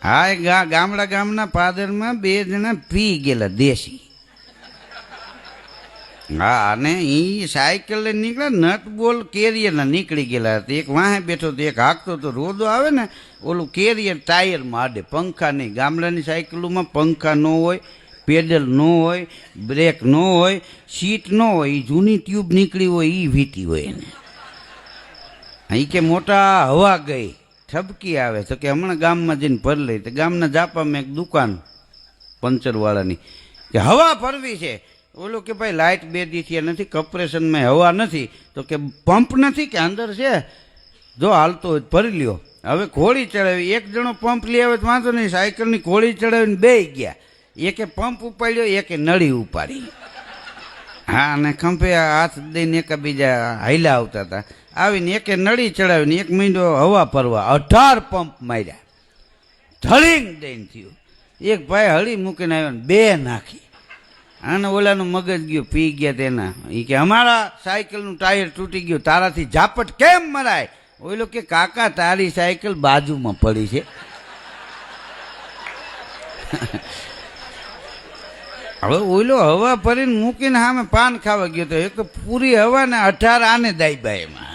હા એ ગામના પાદરમાં બે જણા પી ગયેલા દેશી. હા અને એ સાયકલ લઈને નીકળ્યા, નટ બોલ કેરિયરના નીકળી ગયેલા હતા. એક વાહે બેઠો તો એક હાંકતો તો રોદો આવે ને ઓલું કેરિયર ટાયરમાં આડે, પંખા નહીં. ગામડાની સાયકલોમાં પંખા ન હોય, પેડલ ન હોય, બ્રેક ન હોય, સીટ ન હોય. એ જૂની ટ્યુબ નીકળી હોય એ વીતી હોય એને. અહીં કે મોટા હવા ગઈ ઠપકી આવે તો કે હમણાં ગામમાં જઈને ભર લઈ. તો ગામના જાપામાં એક દુકાન પંચરવાળાની કે હવા ભરવી છે. ઓલું કે ભાઈ લાઇટ 2 દી થયા નથી, કમ્પ્રેશનમાં હવા નથી. તો કે પંપ નથી કે અંદર છે, જો હાલતો હોય ભરી લ્યો. હવે ઘોડી ચડાવી, એક જણો પંપ લઈ આવે તો વાંધો નહીં, સાયકલની ઘોડી ચડાવીને બે ગયા. એકે પંપ ઉપાડ્યો, એકે નળી ઉપાડી. હા અને ખંભે હાથ દઈને એકબીજા હાઈલા આવતા હતા. આવીને એકે નળી ચડાવીને એક મહિનો હવા ભરવા 18 પંપ માર્યા. ધડીંગ દઈને થયું. એક ભાઈ હળી મૂકીને આવ્યો ને 2 નાખી. આને ઓલાનું મગજ ગયું, પી ગયા તેના. એ કે અમારા સાયકલનું ટાયર તૂટી ગયું, તારાથી ઝાપટ કેમ મરાય? ઓલો કે કાકા તારી સાયકલ બાજુમાં પડી છે. હવે ઓલો હવા ભરીને મૂકીને સામે પાન ખાવા ગયો તો એક પૂરી હવા ને 18 આને દાઈ એમાં.